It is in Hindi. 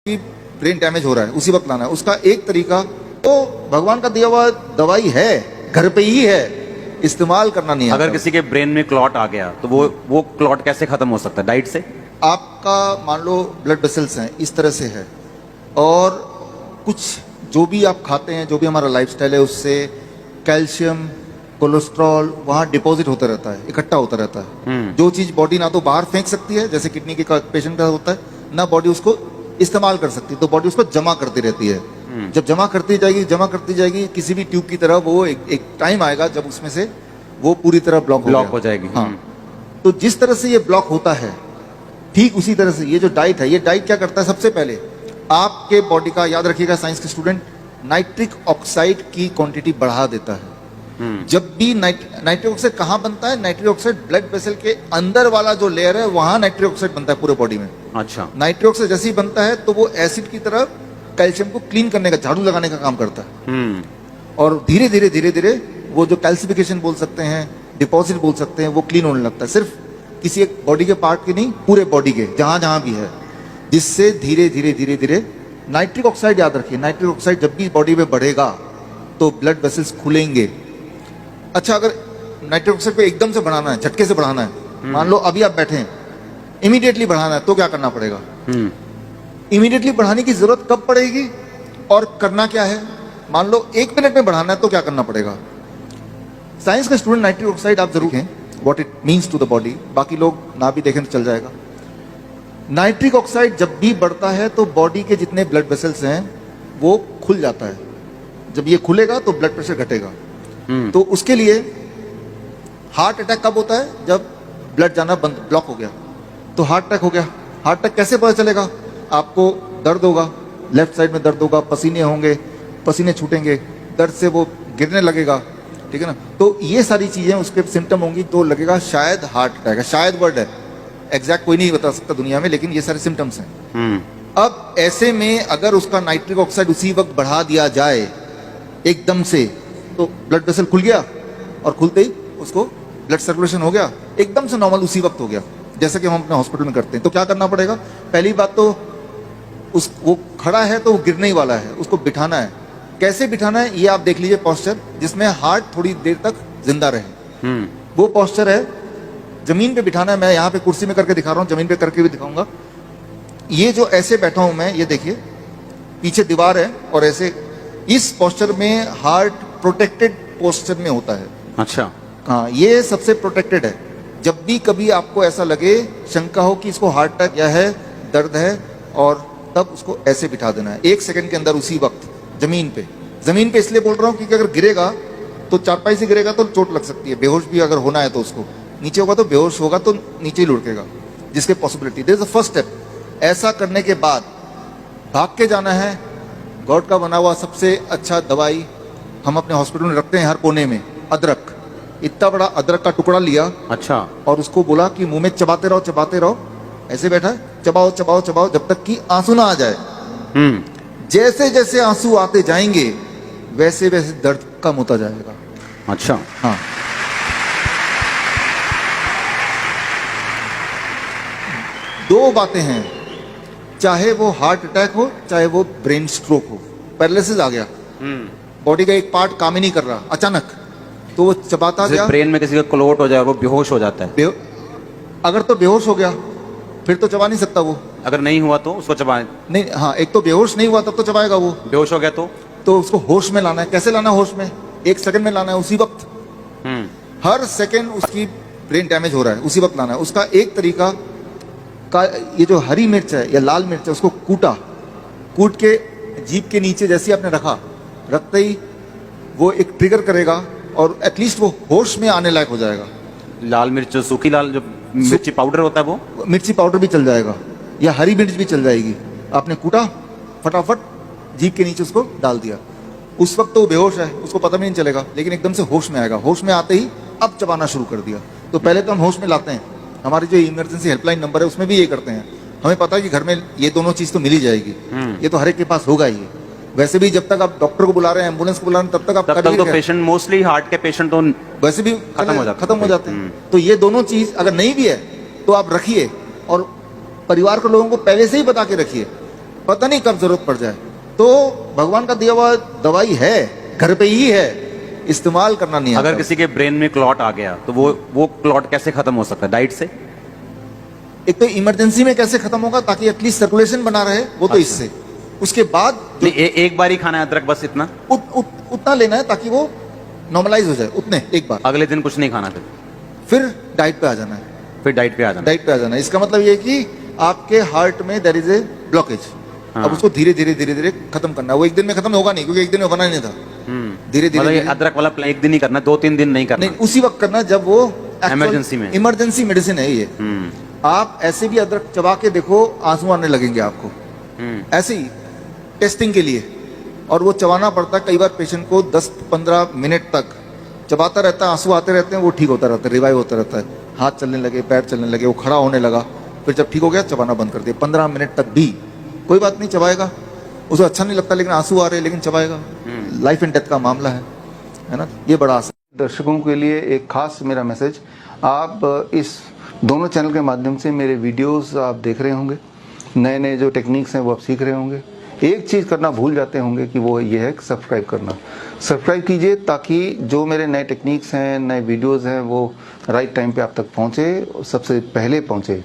की ब्रेन डैमेज हो रहा है उसी वक्त लाना है। उसका एक तरीका तो भगवान का दिया हुआ दवाई है, घर पे ही है, इस्तेमाल करना नहीं है। अगर किसी के ब्रेन में क्लॉट आ गया तो वो क्लॉट कैसे खत्म हो सकता है? डाइट से? आपका मान लो ब्लड वेसल्स हैं इस तरह से है, और कुछ जो भी आप खाते हैं, जो भी हमारा लाइफस्टाइल है, उससे कैल्शियम कोलेस्ट्रॉल वहाँ डिपॉजिट होता रहता है, इकट्ठा होता रहता है। जो चीज बॉडी ना तो बाहर फेंक सकती है, जैसे किडनी के पेशेंट का होता है, ना बॉडी उसको इस्तेमाल कर सकती है, तो बॉडी उसको जमा करती रहती है। जब जमा करती जाएगी किसी भी ट्यूब की तरह, वो एक टाइम आएगा जब उसमें से वो पूरी तरह ब्लॉक हो जाएगी। हाँ, तो जिस तरह से ये ब्लॉक होता है, ठीक उसी तरह से ये जो डाइट है, ये डाइट क्या करता है? सबसे पहले आपके बॉडी का, याद रखिएगा साइंस के स्टूडेंट, नाइट्रिक ऑक्साइड की क्वांटिटी बढ़ा देता है। जब भी नाइट्रिक ऑक्साइड कहाँ बनता है? नाइट्रिक ऑक्साइड ब्लड वेसल के अंदर वाला जो लेयर है, वहां नाइट्रिक ऑक्साइड बनता है पूरे बॉडी में। अच्छा। नाइट्रिक ऑक्साइड जैसे ही बनता है तो वो एसिड की तरह कैल्शियम को क्लीन करने का, झाड़ू लगाने का काम करता है। और धीरे धीरे वो जो कैल्सिफिकेशन बोल सकते हैं, डिपॉजिट बोल सकते हैं, वो क्लीन होने लगता है। सिर्फ किसी एक बॉडी के पार्ट के नहीं, पूरे बॉडी के जहां जहां भी है, जिससे धीरे धीरे नाइट्रिक ऑक्साइड, याद रखिए, नाइट्रिक ऑक्साइड जब भी बॉडी में बढ़ेगा तो ब्लड वेसल्स खुलेंगे। अच्छा, अगर नाइट्रिक ऑक्साइड को एकदम से बढ़ाना है, झटके से बढ़ाना है, मान लो अभी आप बैठे हैं, इमीडिएटली बढ़ाना है, तो क्या करना पड़ेगा? इमीडिएटली बढ़ाने की जरूरत कब पड़ेगी और करना क्या है? मान लो 1 मिनट में बढ़ाना है, तो क्या करना पड़ेगा? साइंस का स्टूडेंट नाइट्रिक ऑक्साइड आप जरूर देखें what it means to the body, बाकी लोग ना भी देखें तो चल जाएगा। नाइट्रिक ऑक्साइड जब भी बढ़ता है तो बॉडी के जितने ब्लड वेसल्स हैं वो खुल जाता है। जब ये खुलेगा तो ब्लड प्रेशर घटेगा। तो उसके लिए हार्ट अटैक कब होता है? जब ब्लड जाना बंद, ब्लॉक हो गया, तो हार्ट अटैक हो गया। हार्ट अटैक कैसे पता चलेगा? आपको दर्द होगा, लेफ्ट साइड में दर्द होगा, पसीने होंगे, पसीने छूटेंगे, दर्द से वो गिरने लगेगा, ठीक है ना? तो ये सारी चीजें उसके सिम्टम होंगी, तो लगेगा शायद हार्ट अटैक है। शायद वर्ड है, एग्जैक्ट कोई नहीं बता सकता दुनिया में, लेकिन ये सारे सिम्टम्स हैं। अब ऐसे में अगर उसका नाइट्रिक ऑक्साइड उसी वक्त बढ़ा दिया जाए एकदम से, तो ब्लड वेसल खुल गया, और खुलते ही उसको ब्लड सर्कुलेशन हो गया, एकदम से नॉर्मल उसी वक्त हो गया, जैसा कि हम अपने हॉस्पिटल में करते हैं। तो क्या करना पड़ेगा? पहली बात तो वो खड़ा है तो वो गिरने ही वाला है, उसको बिठाना है। कैसे बिठाना है ये आप देख लीजिए, पोस्चर जिसमें हार्ट थोड़ी देर तक जिंदा रहे, वो पोस्चर है। जमीन पे बिठाना है, मैं यहाँ पे कुर्सी में करके दिखा रहा हूँ, जमीन पे करके भी दिखाऊंगा। ये जो ऐसे बैठा हूं मैं, ये देखिए पीछे दीवार है, और ऐसे इस पोस्चर में हार्ट प्रोटेक्टेड पोस्चर में होता है। अच्छा। हाँ, ये सबसे प्रोटेक्टेड है। जब भी कभी आपको ऐसा लगे, शंका हो कि इसको हार्ट अटैक या है, दर्द है, और तब उसको ऐसे बिठा देना है 1 सेकंड के अंदर, उसी वक्त जमीन पे। जमीन पे इसलिए बोल रहा हूँ क्योंकि अगर गिरेगा तो चारपाई से गिरेगा तो चोट लग सकती है, बेहोश भी अगर होना है तो उसको, नीचे होगा तो बेहोश होगा तो नीचे ही लुढ़केगा, जिसके possibility. This is the first step. ऐसा करने के बाद भाग के जाना है। गॉड का बना हुआ सबसे अच्छा दवाई हम अपने हॉस्पिटल में रखते हैं हर कोने में, अदरक। इतना बड़ा अदरक का टुकड़ा लिया, अच्छा, और उसको बोला कि मुंह में चबाते रहो। ऐसे बैठा है, चबाओ जब तक कि आंसू ना आ जाए। जैसे जैसे आंसू आते जाएंगे वैसे वैसे दर्द कम होता जाएगा। अच्छा। हाँ, दो बातें हैं, चाहे वो हार्ट अटैक हो, चाहे वो ब्रेन स्ट्रोक हो, पैरालिसिस आ गया, बॉडी का एक पार्ट काम ही नहीं कर रहा अचानक, तो वो चबाता गया। ब्रेन में किसी का क्लोट हो जाए और वो बेहोश हो जाता है। अगर तो बेहोश हो गया फिर तो चबा नहीं सकता वो। अगर नहीं हुआ तो उसको चबा नहीं, हाँ, एक तो बेहोश नहीं हुआ तब तो चबाएगा वो। बेहोश हो गया तो उसको होश में लाना है। कैसे लाना है होश में? 1 सेकंड में लाना है, उसी वक्त। हर सेकंड उसकी ब्रेन डैमेज हो रहा है, उसी वक्त लाना है। उसका एक तरीका का, ये जो हरी मिर्च है या लाल मिर्च है, उसको कूट के जीभ के नीचे जैसे आपने रखते ही वो एक ट्रिगर करेगा, और एटलीस्ट वो होश में आने लायक हो जाएगा। लाल मिर्च, सूखी लाल जो मिर्ची पाउडर होता है, वो मिर्ची पाउडर भी चल जाएगा, या हरी मिर्च भी चल जाएगी। आपने कूटा, फटाफट जीभ के नीचे उसको डाल दिया। उस वक्त तो वो बेहोश है, उसको पता भी नहीं चलेगा, लेकिन एकदम से होश में आएगा। होश में आते ही अब चबाना शुरू कर दिया। तो पहले तो हम होश में लाते हैं। हमारी जो इमरजेंसी हेल्पलाइन नंबर है उसमें भी ये करते हैं। हमें पता है कि घर में ये दोनों चीज तो मिल ही जाएगी, ये तो हर एक के पास होगा ही। वैसे भी जब तक आप डॉक्टर को बुला रहे हैं, एम्बुलेंस को बुला रहे हैं, तब तक तो पेशेंट, मोस्टली हार्ट के पेशेंट तो वैसे भी खत्म हो जाते हैं। तो ये दोनों चीज अगर नहीं भी है तो आप रखिए, और परिवार के लोगों को पहले से ही बता के रखिए पता नहीं कब जरूरत पड़ जाए। तो भगवान का दिया हुआ दवाई है, घर पे ही है, इस्तेमाल करना नहीं आता। अगर किसी के ब्रेन में क्लॉट आ गया तो वो क्लॉट कैसे खत्म हो सकता है? डाइट से? एक तो इमरजेंसी में कैसे खत्म होगा, ताकि एटलीस्ट सर्कुलेशन बना रहे, वो तो अच्छा। इससे। उसके बाद नहीं, एक बार ही खाना है अदरक, बस इतना? उतना लेना है ताकि वो नॉर्मलाइज हो जाए, उतने एक बार। अगले दिन कुछ नहीं खाना, फिर डाइट पे आ जाना है। फिर डाइट पे आ जाना। डाइट पे आ जाना है। इसका मतलब ये है कि आपके हार्ट में देयर इज ए ब्लॉकेज। हाँ। अब उसको धीरे धीरे धीरे धीरे खत्म करना है। वो एक दिन में खत्म होगा नहीं, क्योंकि एक दिन में होना नहीं था। धीरे मतलब धीरे ये अदरक वाला एक दिन ही करना है, 2-3 दिन नहीं करना? नहीं, उसी वक्त करना जब वो इमरजेंसी में। इमरजेंसी मेडिसिन है ये। आप ऐसे भी अदरक चबा के देखो, आंसू आने लगेंगे आपको, ऐसे ही टेस्टिंग के लिए। और वो चबाना पड़ता है। कई बार पेशेंट को 10-15 मिनट तक चबाता रहता है, आंसू आते रहते हैं, वो ठीक होता रहता है, रिवाइव होता रहता है। हाथ चलने लगे, पैर चलने लगे, वो खड़ा होने लगा, फिर जब ठीक हो गया चबाना बंद कर दिया। 15 मिनट तक भी कोई बात नहीं, चबाएगा। उसे अच्छा नहीं लगता, लेकिन आंसू आ रहे, लेकिन चबाएगा। लाइफ एंड डेथ का मामला है ना, ये बड़ा आसान। दर्शकों के लिए एक खास मेरा मैसेज, आप इस दोनों चैनल के माध्यम से मेरे वीडियोस आप देख रहे होंगे, नए नए जो टेक्निक्स हैं वो आप सीख रहे होंगे। एक चीज़ करना भूल जाते होंगे कि वो ये है सब्सक्राइब करना। सब्सक्राइब कीजिए ताकि जो मेरे नए टेक्निक्स हैं, नए वीडियोस हैं, वो राइट टाइम पे आप तक पहुँचे, सबसे पहले पहुँचे।